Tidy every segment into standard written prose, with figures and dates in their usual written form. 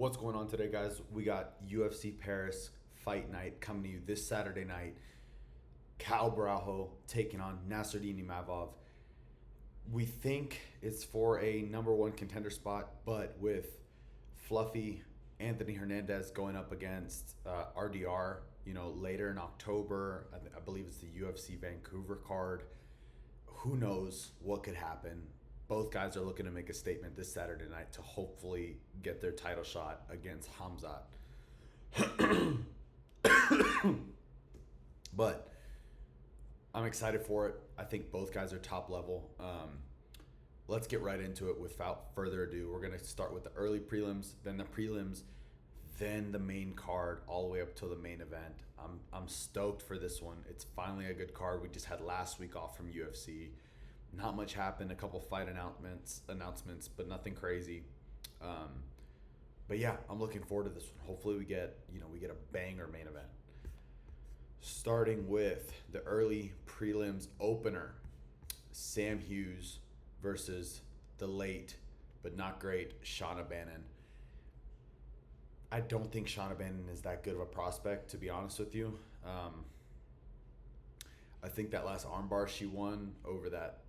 What's going on today, guys? We got UFC Paris Fight Night coming to you this Saturday night. Borralho taking on Imavov. We think it's for a number one contender spot, but with Fluffy Anthony Hernandez going up against RDR, later in October, I believe it's the UFC Vancouver card. Who knows what could happen? Both guys are looking to make a statement this Saturday night to hopefully get their title shot against Hamzat. But I'm excited for it. I think both guys are top level. Let's get right into it without further ado. We're going to start with the early prelims, then the prelims, then the main card, all the way up to the main event. I'm stoked for this one. It's finally a good card. We just had last week off from UFC. Not much happened. A couple fight announcements, but nothing crazy. But yeah, I'm looking forward to this one. Hopefully we get a banger main event. Starting with the early prelims opener, Sam Hughes versus the late but not great Shauna Bannon. I don't think Shauna Bannon is that good of a prospect, to be honest with you. I think that last armbar she won over that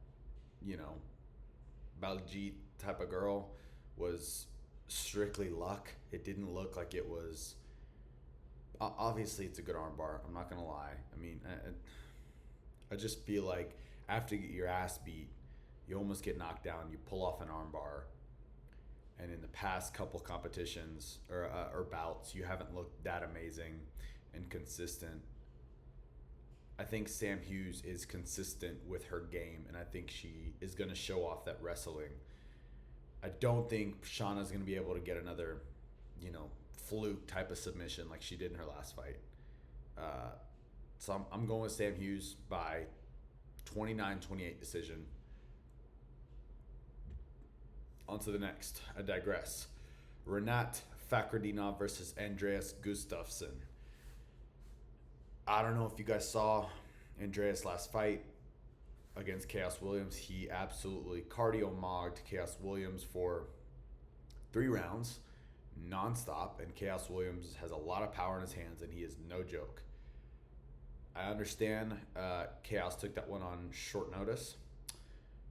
Baljeet type of girl was strictly luck. It didn't look like it was. Obviously, it's a good armbar. I'm not gonna lie. I mean, I just feel like after you get your ass beat, you almost get knocked down. You pull off an armbar, and in the past couple competitions or bouts, you haven't looked that amazing and consistent. I think Sam Hughes is consistent with her game, and I think she is going to show off that wrestling. I don't think Shauna's going to be able to get another, fluke type of submission like she did in her last fight. So I'm going with Sam Hughes by 29-28 decision. On to the next. I digress. Renat Fakhretdinov versus Andreas Gustafsson. I don't know if you guys saw Andreas' last fight against Chaos Williams. He absolutely cardio-mogged Chaos Williams for 3 rounds, nonstop, and Chaos Williams has a lot of power in his hands, and he is no joke. I understand Chaos took that one on short notice.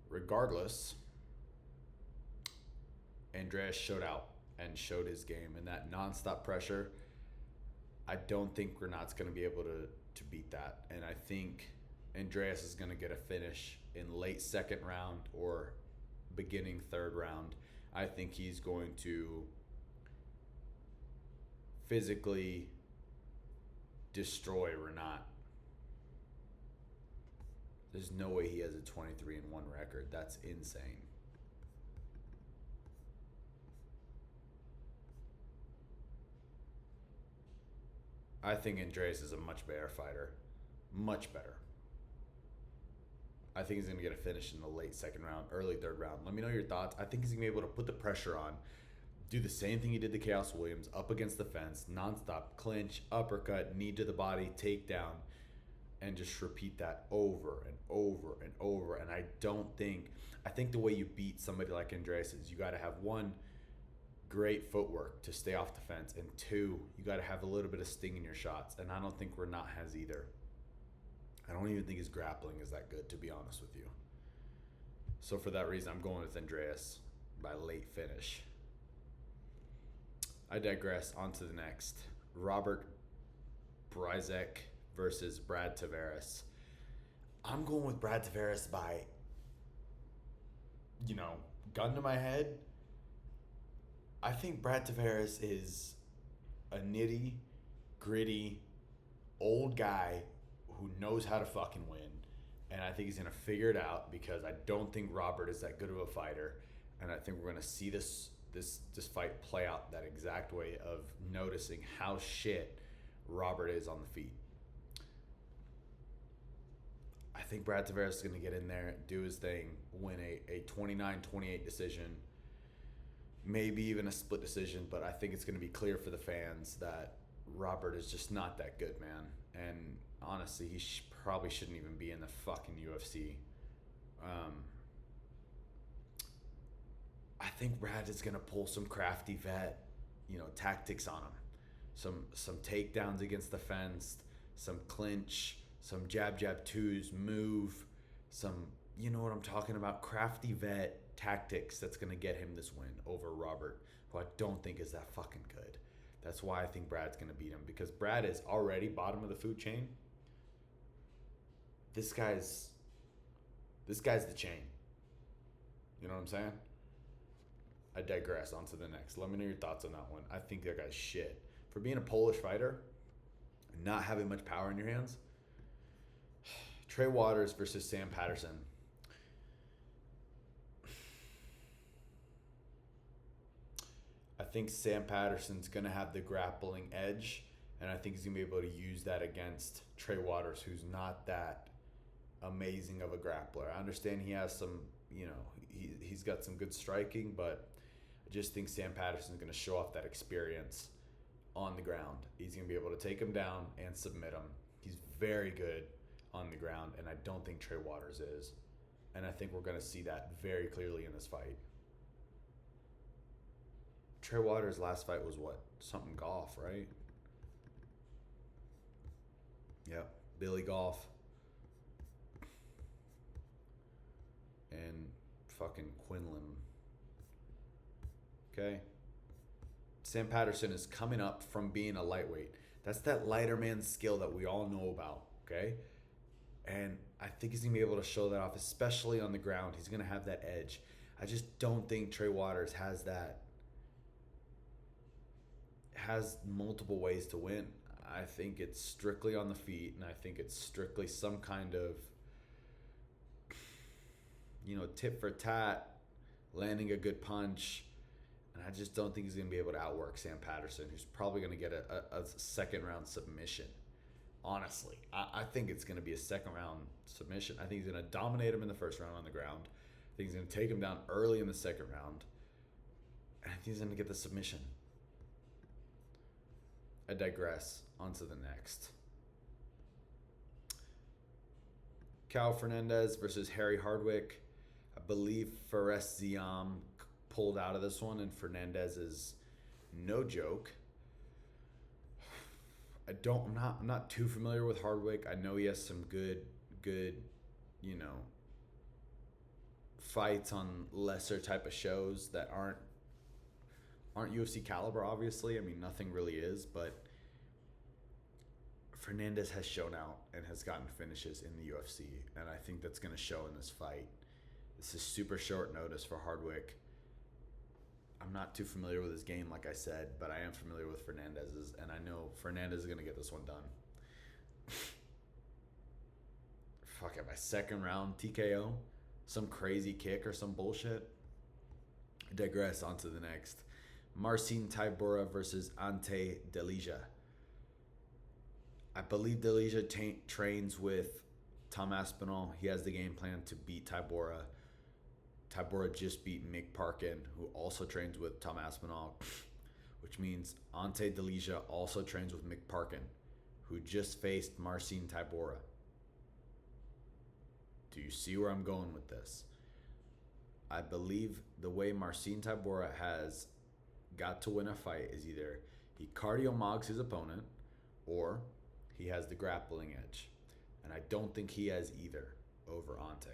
Regardless, Andreas showed out and showed his game, and that nonstop pressure, I don't think Renat's going to be able to beat that. And I think Andreas is going to get a finish in late second round or beginning third round. I think he's going to physically destroy Renat. There's no way he has a 23-1 record. That's insane. I think Andreas is a much better fighter. Much better. I think he's going to get a finish in the late second round, early third round. Let me know your thoughts. I think he's going to be able to put the pressure on, do the same thing he did to Chaos Williams, up against the fence, nonstop, clinch, uppercut, knee to the body, takedown, and just repeat that over and over and over. And I think the way you beat somebody like Andreas is you got to have one, great footwork to stay off the fence, and 2, you got to have a little bit of sting in your shots, and I don't think Renat has either. I don't even think his grappling is that good, to be honest with you. So for that reason, I'm going with Andreas by late finish. I digress. On to the next. Robert Bryzek versus Brad Tavares. I'm going with Brad Tavares by, gun to my head, I think Brad Tavares is a nitty, gritty, old guy who knows how to fucking win. And I think he's going to figure it out because I don't think Robert is that good of a fighter. And I think we're going to see this fight play out that exact way of noticing how shit Robert is on the feet. I think Brad Tavares is going to get in there, do his thing, win a 29-28 decision. Maybe even a split decision, but I think it's going to be clear for the fans that Robert is just not that good, man. And honestly, he probably shouldn't even be in the fucking UFC. I think Brad is going to pull some crafty vet, tactics on him. Some takedowns against the fence, some clinch, some jab twos, move, some, you know what I'm talking about, crafty vet tactics that's going to get him this win over Robert, who I don't think is that fucking good. That's why I think Brad's going to beat him, because Brad is already bottom of the food chain. This guy's the chain. You know what I'm saying? I digress. On to the next. Let me know your thoughts on that one. I think that guy's shit. For being a Polish fighter and not having much power in your hands, Trey Waters versus Sam Patterson. I think Sam Patterson's going to have the grappling edge, and I think he's going to be able to use that against Trey Waters, who's not that amazing of a grappler. I understand he has some, he's got some good striking, but I just think Sam Patterson's going to show off that experience on the ground. He's going to be able to take him down and submit him. He's very good on the ground, and I don't think Trey Waters is. And I think we're going to see that very clearly in this fight. Trey Waters' last fight was what? Something Golf, right? Yep. Billy Golf. And fucking Quinlan. Okay? Sam Patterson is coming up from being a lightweight. That's that lighter man skill that we all know about, okay? And I think he's going to be able to show that off, especially on the ground. He's going to have that edge. I just don't think Trey Waters has multiple ways to win. I think it's strictly on the feet, and I think it's strictly some kind of, tit for tat, landing a good punch. And I just don't think he's going to be able to outwork Sam Patterson, who's probably going to get a second round submission. Honestly, I think it's going to be a second round submission. I think he's going to dominate him in the first round on the ground. I think he's going to take him down early in the second round. And I think he's going to get the submission. I digress. On to the next. Cal Fernandez versus Harry Hardwick. I believe Fares Ziam pulled out of this one, and Fernandez is no joke. I'm not too familiar with Hardwick. I know he has some good, fights on lesser type of shows that aren't UFC caliber, obviously. I mean, nothing really is, but Fernandez has shown out and has gotten finishes in the UFC, and I think that's going to show in this fight. This is super short notice for Hardwick. I'm not too familiar with his game, like I said, but I am familiar with Fernandez's, and I know Fernandez is going to get this one done. Fuck it, by second round TKO, some crazy kick or some bullshit. I digress. On to the next. Marcin Tybura versus Ante Delija. I believe Delija trains with Tom Aspinall. He has the game plan to beat Tybura. Tybura just beat Mick Parkin, who also trains with Tom Aspinall, which means Ante Delija also trains with Mick Parkin, who just faced Marcin Tybura. Do you see where I'm going with this? I believe the way Marcin Tybura has got to win a fight is either he cardio mogs his opponent or he has the grappling edge. And I don't think he has either over Ante,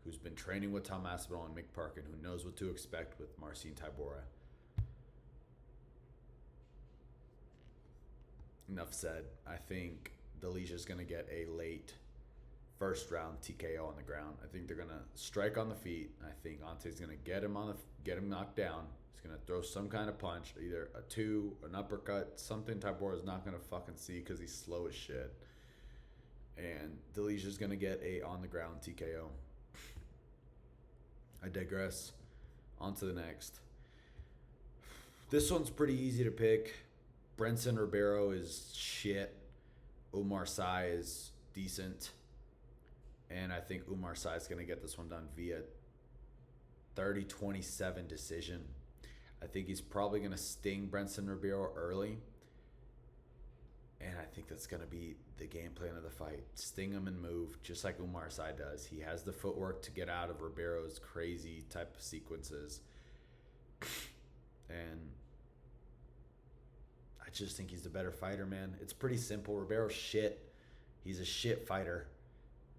who's been training with Tom Aspinall and Mick Parkin, who knows what to expect with Marcin Tybura. Enough said. I think Delicia's going to get a late first round TKO on the ground. I think they're going to strike on the feet. I think Ante's going to get him knocked down. He's going to throw some kind of punch, either a two, an uppercut, something Tybura's not going to fucking see because he's slow as shit. And Delicia's going to get a on the ground TKO. I digress. On to the next. This one's pretty easy to pick. Brenson Ribeiro is shit. Umar Sy is decent. And I think Umar Sy is going to get this one done via 30-27 decision. I think he's probably going to sting Brenson Ribeiro early. And I think that's going to be the game plan of the fight. Sting him and move, just like Umar Sy does. He has the footwork to get out of Ribeiro's crazy type of sequences. And I just think he's the better fighter, man. It's pretty simple. Ribeiro's shit. He's a shit fighter.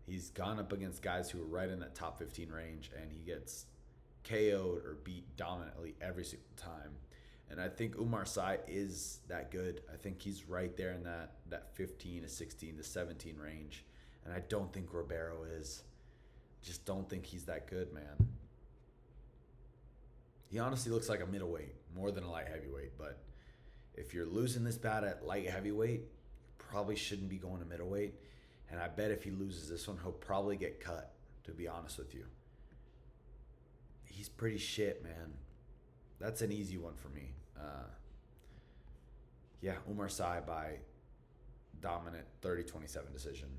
He's gone up against guys who are right in that top 15 range, and he gets KO'd or beat dominantly every single time. And I think Umar Sy is that good. I think he's right there in that 15 to 16 to 17 range. And I don't think Ribeiro is. Just don't think he's that good, man. He honestly looks like a middleweight more than a light heavyweight. But if you're losing this bad at light heavyweight, you probably shouldn't be going to middleweight. And I bet if he loses this one, he'll probably get cut, to be honest with you. He's pretty shit, man. That's an easy one for me. Yeah, Umar Sy by dominant 30-27 decision.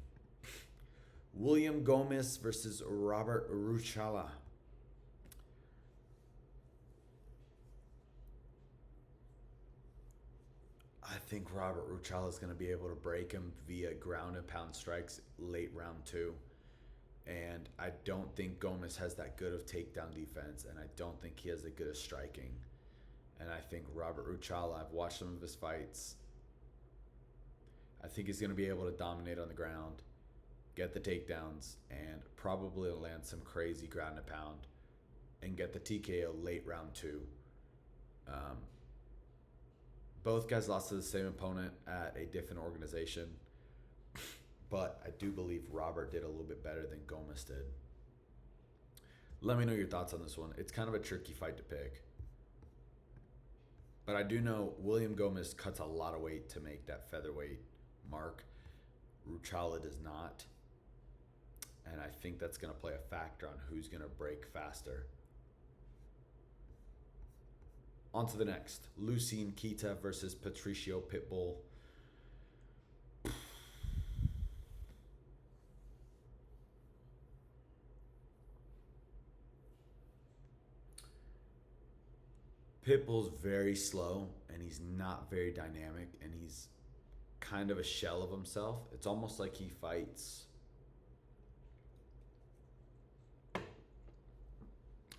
William Gomez versus Robert Ruchala. I think Robert Ruchala is going to be able to break him via ground and pound strikes late round 2. And I don't think Gomez has that good of takedown defense, and I don't think he has that good of striking. And I think Robert Ruchala, I've watched some of his fights. I think he's going to be able to dominate on the ground, get the takedowns, and probably land some crazy ground and pound and get the TKO late round 2. Both guys lost to the same opponent at a different organization. But I do believe Robert did a little bit better than Gomez did. Let me know your thoughts on this one. It's kind of a tricky fight to pick. But I do know William Gomez cuts a lot of weight to make that featherweight mark. Ruchala does not. And I think that's going to play a factor on who's going to break faster. On to the next. Lucien Kita versus Patricio Pitbull. Pitbull's very slow, and he's not very dynamic, and he's kind of a shell of himself. It's almost like he fights.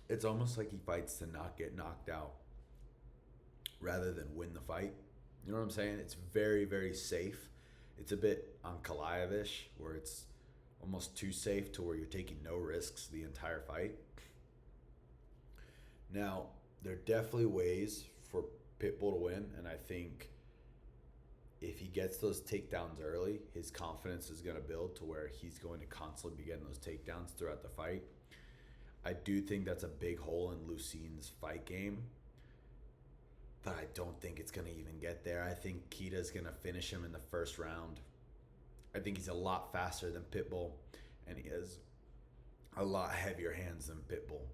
It's almost like he fights to not get knocked out rather than win the fight. You know what I'm saying? It's very, very safe. It's a bit Ankalaev-ish, where it's almost too safe to where you're taking no risks the entire fight. Now, there are definitely ways for Pitbull to win, and I think if he gets those takedowns early, his confidence is going to build to where he's going to constantly be getting those takedowns throughout the fight. I do think that's a big hole in Lucien's fight game, but I don't think it's going to even get there. I think Kita's going to finish him in the first round. I think he's a lot faster than Pitbull, and he has a lot heavier hands than Pitbull.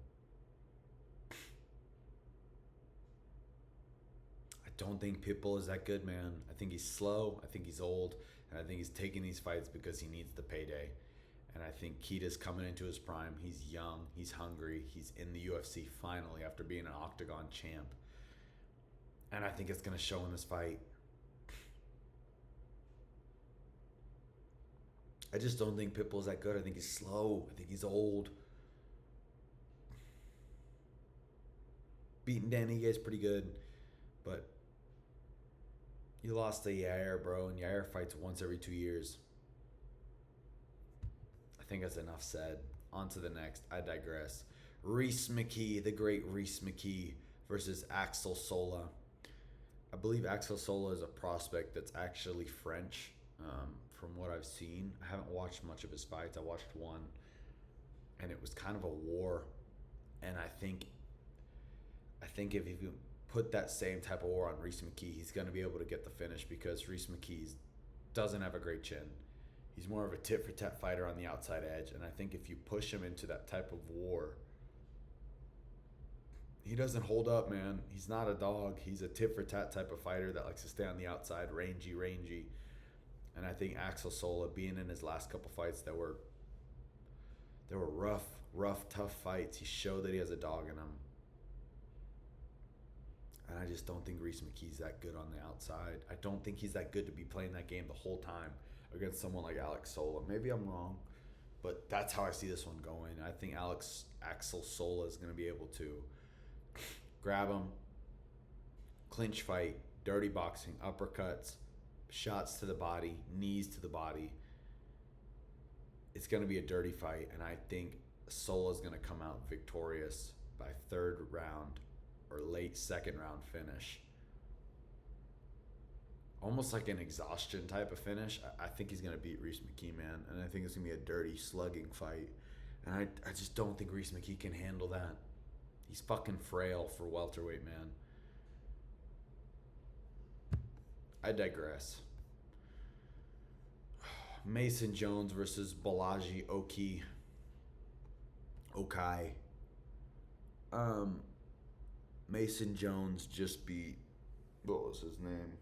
I don't think Pitbull is that good, man. I think he's slow. I think he's old. And I think he's taking these fights because he needs the payday. And I think Kita's coming into his prime. He's young. He's hungry. He's in the UFC finally after being an Octagon champ. And I think it's going to show in this fight. I just don't think Pitbull's that good. I think he's slow. I think he's old. Beating Denis is pretty good. But you lost to Yair, bro. And Yair fights once every 2 years. I think that's enough said. On to the next. I digress. Rhys McKee, the great Rhys McKee versus Axel Sola. I believe Axel Sola is a prospect that's actually French, from what I've seen. I haven't watched much of his fights. I watched one, and it was kind of a war. And I think if you put that same type of war on Rhys McKee, he's going to be able to get the finish because Rhys McKee doesn't have a great chin. He's more of a tit-for-tat fighter on the outside edge, and I think if you push him into that type of war, he doesn't hold up, man. He's not a dog. He's a tit-for-tat type of fighter that likes to stay on the outside, rangy. And I think Axel Sola, being in his last couple fights that were rough, tough fights, he showed that he has a dog in him. And I just don't think Rhys McKee's that good on the outside. I don't think he's that good to be playing that game the whole time against someone like Alex Sola. Maybe I'm wrong, but that's how I see this one going. I think Axel Sola is going to be able to grab him, clinch fight, dirty boxing, uppercuts, shots to the body, knees to the body. It's going to be a dirty fight, and I think Sola's going to come out victorious by third round or late second round finish. Almost like an exhaustion type of finish. I think he's going to beat Reese McKee, man, and I think it's going to be a dirty slugging fight. And I just don't think Reese McKee can handle that. He's fucking frail for welterweight, man. I digress. Mason Jones versus Balaji Okai. Mason Jones just beat, what was his name?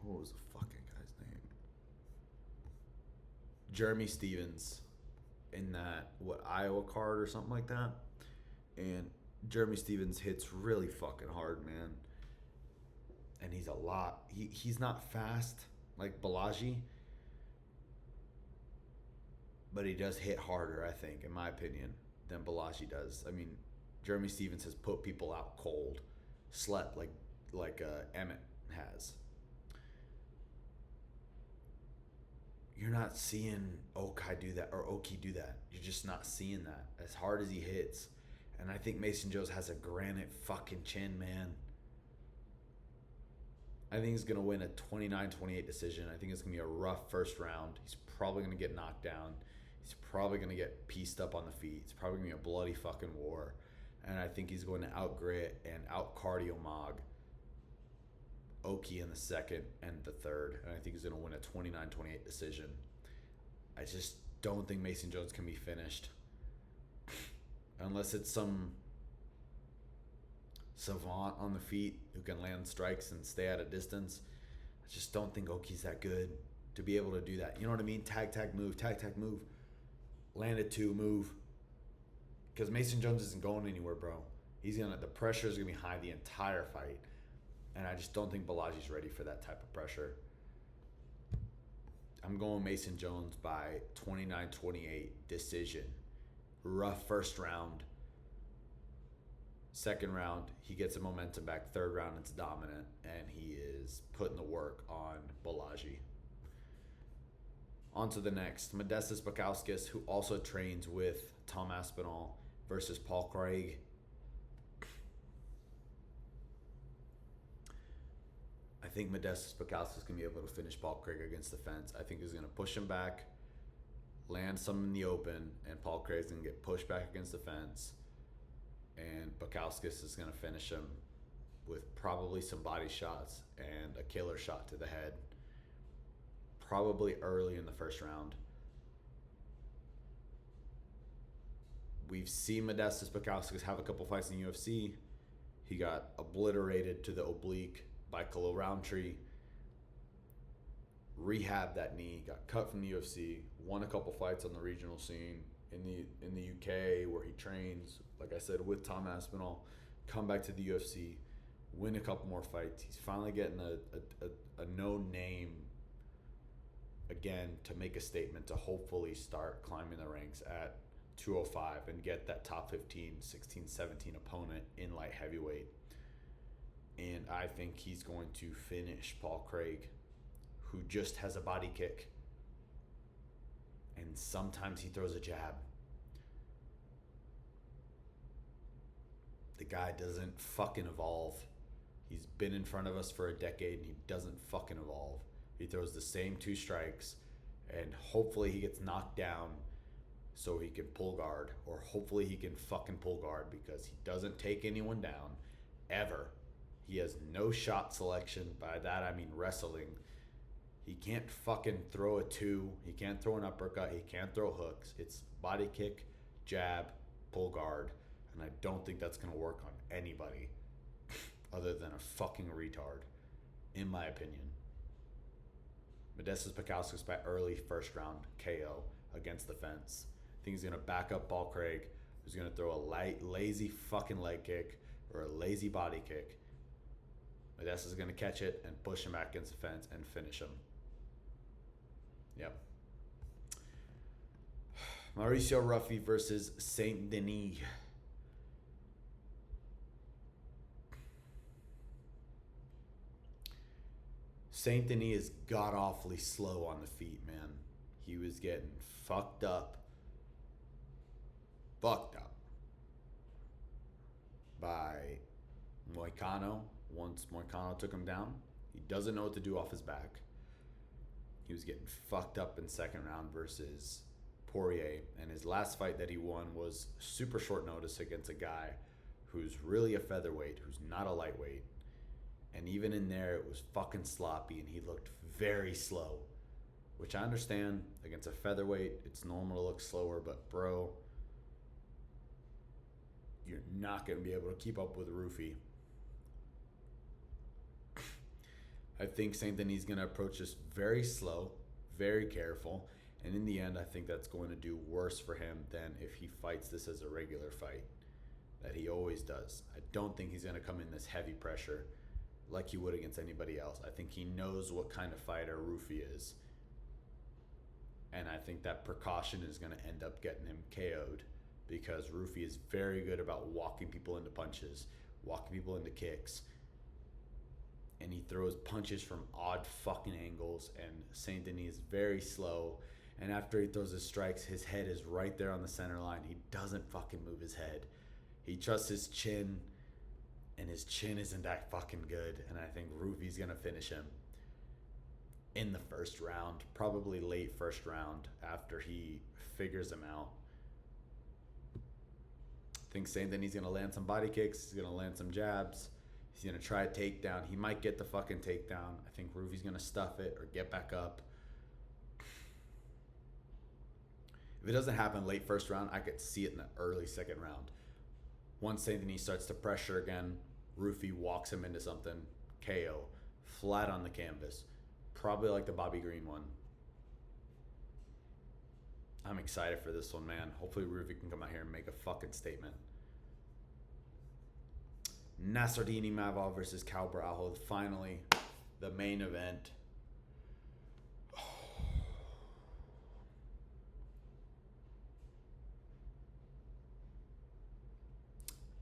What was the fucking guy's name? Jeremy Stevens in that, Iowa card or something like that. And Jeremy Stevens hits really fucking hard, man. And he's a lot. He's not fast like Balaji, but he does hit harder, I think, in my opinion, than Balaji does. I mean, Jeremy Stevens has put people out cold, slept like Emmett has. You're not seeing Okai do that or Oki do that. You're just not seeing that as hard as he hits. And I think Mason Jones has a granite fucking chin, man. I think he's going to win a 29-28 decision. I think it's going to be a rough first round. He's probably going to get knocked down. He's probably going to get pieced up on the feet. It's probably going to be a bloody fucking war. And I think he's going to out-grit and out-cardio Mog Oki in the second and the third. And I think he's going to win a 29-28 decision. I just don't think Mason Jones can be finished. Unless it's some savant on the feet who can land strikes and stay at a distance. I just don't think Oki's that good to be able to do that. You know what I mean? Tag, move. Landed two, move. Because Mason Jones isn't going anywhere, bro. The pressure is going to be high the entire fight. And I just don't think Balaji's ready for that type of pressure. I'm going Mason Jones by 29-28 decision. Rough first round. Second round, he gets the momentum back. Third round, it's dominant, and he is putting the work on Balaji. On to the next. Modestas Bukauskas, who also trains with Tom Aspinall, versus Paul Craig. I think Modestas Bukauskas is going to be able to finish Paul Craig against the fence. I think he's going to push him back, land some in the open, and Paul Craig's going to get pushed back against the fence. And Bukauskas is going to finish him with probably some body shots and a killer shot to the head. Probably early in the first round. We've seen Modestas Bukauskas have a couple fights in the UFC. He got obliterated to the oblique by Khalil Roundtree. Rehabbed that knee, got cut from the UFC, won a couple fights on the regional scene in the UK where he trains, like I said, with Tom Aspinall, come back to the UFC, win a couple more fights. He's finally getting a known name again to make a statement to hopefully start climbing the ranks at 205 and get that top 15, 16, 17 opponent in light heavyweight. And I think he's going to finish Paul Craig, who just has a body kick. And sometimes he throws a jab. The guy doesn't fucking evolve. He's been in front of us for a decade and he doesn't fucking evolve. He throws the same two strikes and hopefully he gets knocked down so he can pull guard, or hopefully he can fucking pull guard, because he doesn't take anyone down ever. He has no shot selection. By that I mean wrestling. He can't fucking throw a two. He can't throw an uppercut. He can't throw hooks. It's body kick, jab, pull guard. And I don't think that's going to work on anybody other than a fucking retard, in my opinion. Modestas Bukauskas by early first round KO against the fence. I think he's going to back up Paul Craig, who's going to throw a lazy fucking leg kick or a lazy body kick. Modestas is going to catch it and push him back against the fence and finish him. Yep. Mauricio Ruffy versus Saint Denis. Saint Denis is god awfully slow on the feet, man. He was getting fucked up. Fucked up by Moicano. Once Moicano took him down, he doesn't know what to do off his back. He was getting fucked up in second round versus Poirier, and his last fight that he won was super short notice against a guy who's really a featherweight, who's not a lightweight. And even in there, it was fucking sloppy, and he looked very slow, which I understand. Against a featherweight, it's normal to look slower, but bro, you're not going to be able to keep up with Ruffy. I think Saint Denis is going to approach this very slow, very careful, and in the end, I think that's going to do worse for him than if he fights this as a regular fight, that he always does. I don't think he's going to come in this heavy pressure like he would against anybody else. I think he knows what kind of fighter Ruffy is, and I think that precaution is going to end up getting him KO'd, because Ruffy is very good about walking people into punches, walking people into kicks, and he throws punches from odd fucking angles, and Saint Denis is very slow, and after he throws his strikes, his head is right there on the center line. He doesn't fucking move his head. He trusts his chin, and his chin isn't that fucking good, and I think Ruffy's going to finish him in the first round, probably late first round after he figures him out. I think Saint Denis is going to land some body kicks. He's going to land some jabs. He's going to try a takedown. He might get the fucking takedown. I think Ruffy's going to stuff it or get back up. If it doesn't happen late first round, I could see it in the early second round. Once Saint Denis starts to pressure again, Ruffy walks him into something, KO, flat on the canvas. Probably like the Bobby Green one. I'm excited for this one, man. Hopefully Ruffy can come out here and make a fucking statement. Nasruddin Imavov versus Borralho. Finally, the main event.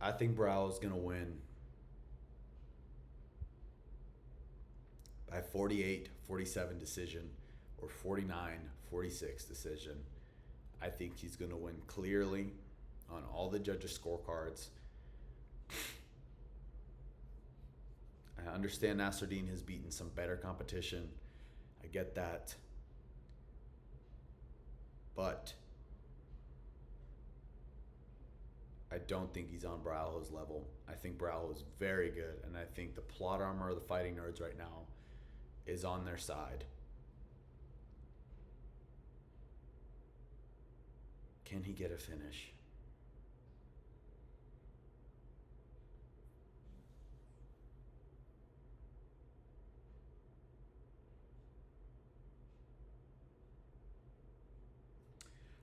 I think Borralho's going to win by 48-47 decision or 49-46 decision. I think he's going to win clearly on all the judges' scorecards. I understand Nasruddin has beaten some better competition. I get that. But I don't think he's on Borralho's level. I think Borralho is very good, and I think the plot armor of the fighting nerds right now is on their side. Can he get a finish?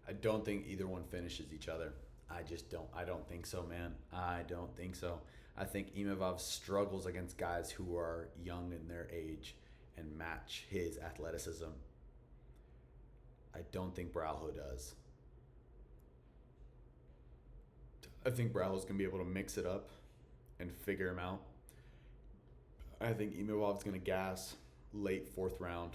I don't think either one finishes each other. I don't think so, man. I don't think so. I think Imavov struggles against guys who are young in their age and match his athleticism. I don't think Borralho does. I think Borralho's going to be able to mix it up and figure him out. I think Imavov's going to gas late fourth round.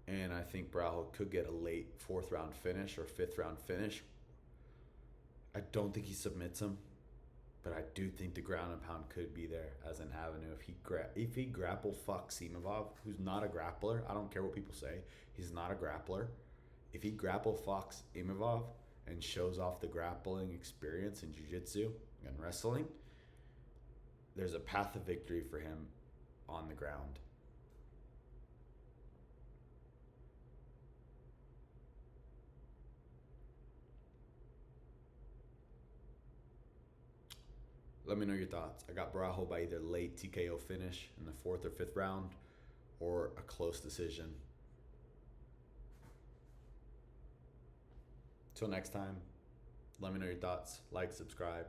And I think Borralho could get a late fourth round finish or fifth round finish. I don't think he submits him, but I do think the ground and pound could be there as an avenue. If he grapple fucks Imavov, who's not a grappler, I don't care what people say, he's not a grappler. If he grapple fucks Imavov and shows off the grappling experience in jiu-jitsu and wrestling, there's a path of victory for him on the ground. Let me know your thoughts. I got Borralho by either late TKO finish in the fourth or fifth round or a close decision. Till next time, let me know your thoughts. Like, subscribe.